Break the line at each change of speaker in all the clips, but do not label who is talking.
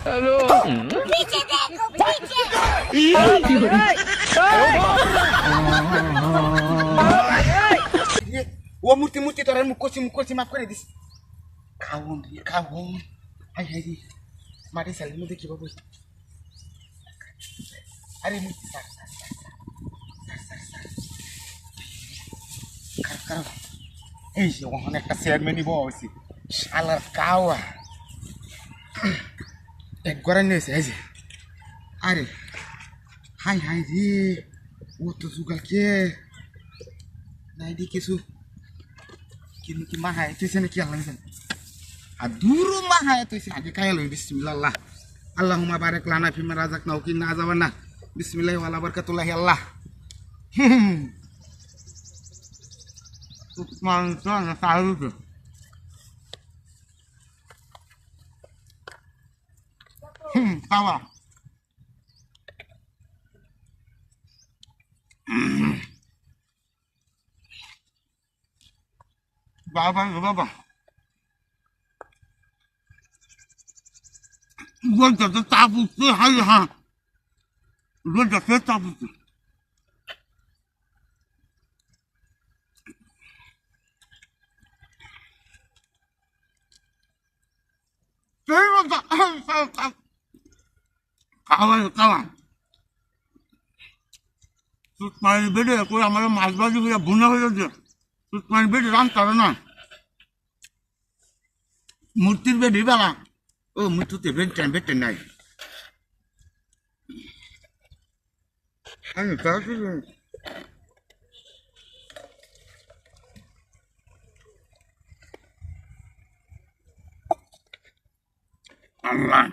पीछे देखो पीछे
ও মূর্তি মূর্তি তোর মুখ করছি মাফ করে দিস খাওন রে খাওন হাই হাই রে মাটি সালের মধ্যে কি বাবু আরে মূর্তি স্যার এই যে ওখানে একটা চেয়ারম্যান নিব হয়েছে শালার কাওয়া এক গড়া নিয়েছে এই যে আরে হাই হাই রে ও তো জুগাল কে নাই দি কিছু কিন্তু কি মাহায় তুইছে নাকি আল্লাহ আর দূর মাহায় তুইছে আগে খাইয়া লই বিসমিল্লাহ আল্লাহুম্মা বারিক লানা ফিমা রাযাকনা ওয়া কিন্না আযাবান্না বিসমিল্লাহি ওয়া আলা বারাকাতুল্লাহি আল্লাহ মানসা না সারুকে খাওয়া বাবা বাবা বলতে তো তাপুতে হাই হ্যাঁ বলতে সে তাপুতে খাওয়া খাওয়া সুতমারি বেড়ে করে আমার মাছ বাজি করে বুনা হয়ে যাচ্ছে সুতমারি বেড়ে রান তারা না মূর্তির বেড়ে বেলা ও মূর্তিতে বেটে নাই আমি আল্লাহ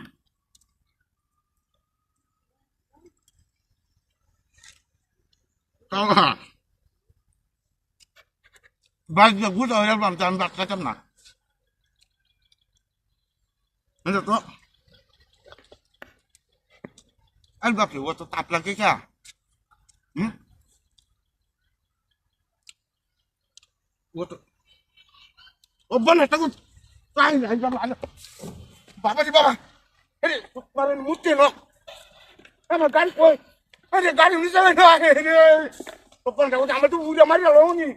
খাওয়া বাজে গুড হয়ে গেলাম আমি ভাত খাইতাম না এটা তো আর বাকি ও তো তাপ লাগে কে ও তো ও বলে তখন তাই নাই বাবা জি বাবা আরে মানে মুতে নো আমার গাড়ি কই আরে গাড়ি নিচে না আরে তখন দেখো আমার তো উড়ে মারি গেল নি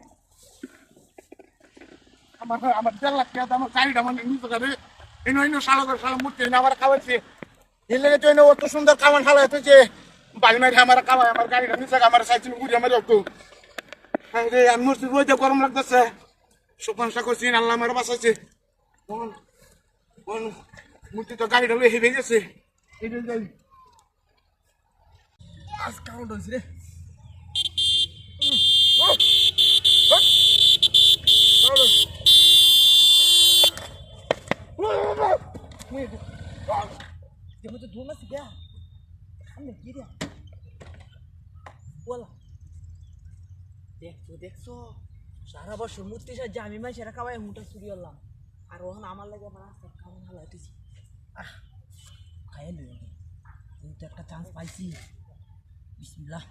আমার দেড় লাখ টাকা আমার গাড়িটা মানে নিচে গাড়ি এনো শালা মুতে না আমার খাওয়াচ্ছে এর লেগে তো এনে অত সুন্দর খাওয়ান খাওয়া হচ্ছে বাড়ি মারি আমার খাওয়া আমার গাড়িটা নিচে আমার সাইকেল উড়ে মারি একটু আরে আমি মুর্তি রোদে গরম লাগতেছে সুপানসা করছি আল্লাহ আমার বাঁচাচ্ছে মূর্তি তো গাড়িটা লয়ে হেবে গেছে এটা যাই আজ কাউন্ট হয়েছে রে
দেখছো সারা বছর মূর্তি সাহায্যে আমি সেটা খাওয়াই হুঁটা চুরি করলাম আর ওখানে আমার লাগে আমার রাস্তা খাওয়ান ভালো হইতেছি খাইয়ে লই আমি তো একটা চান্স পাইছি বিসমিল্লাহ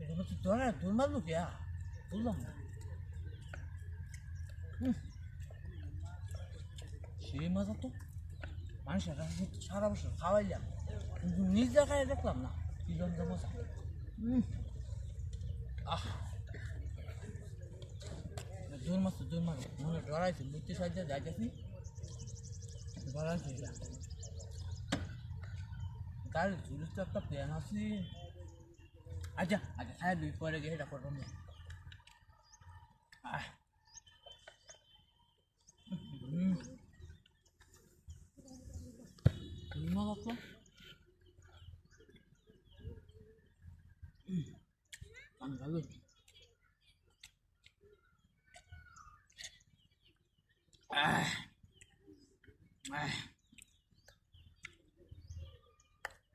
এটা হচ্ছে তোর মারলো কে বুঝলাম না সেই মজা তো মানুষের সারা বছর খাওয়াইলাম কিন্তু নিজ জায়গায় দেখলাম না কি জন্য মজা জোর মাছ মনে ডরাইছে মূর্তি সাহায্যে যাইতেছি ডরাইছে গাড়ি ঝুলিস তো একটা প্ল্যান আছে আচ্ছা হ্যাঁ দুই পরে গিয়ে এটা করবো না মজা তো ভালো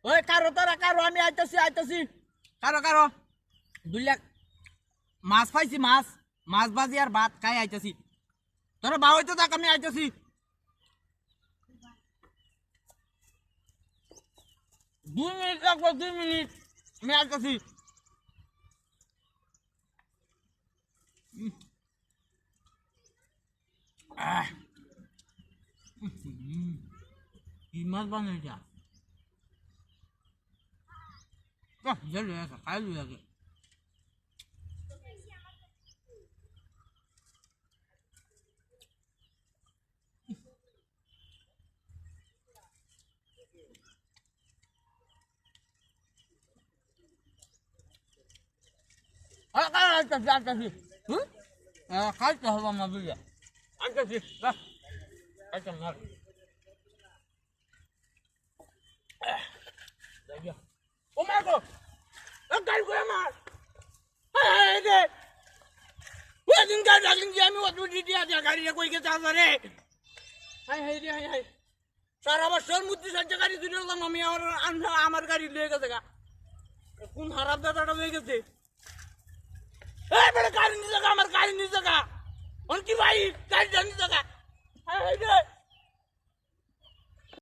ওই কারো তোরা কারো আমি আইতেছি কারো 2 লাখ মাছ পাইছি মাছ ভাজি আর ভাত খাই আইতেছি তোরা বা হইতো থাক আমি আইতেছি 2 মিনিট লাগবে 2 মিনিট আমি আইতেছি কি মাছ বানাইছা জেলে আছে খাই লই আগে আচ্ছা খাইতে হবে আমার বুঝলে আচ্ছা মার ও মা গো গাড়ি করে মার দিন গাড়ি রাখলেন যে আমি অত দিয়ে আছে গাড়িটা কই গেছে রে হাই হাই রে হাই হাই সারা বছর মধ্যে সাহায্য গাড়ি তুলে এলাম আমি আমার গাড়ি লিয়ে গেছে গা কোন হারাপ দাদাটা হয়ে গেছে এই বেটা গাড়ি নিয়ে যাগা আমার গাড়ি নিয়ে যাগা কি ভাই গাড়িটা নিয়ে যাগা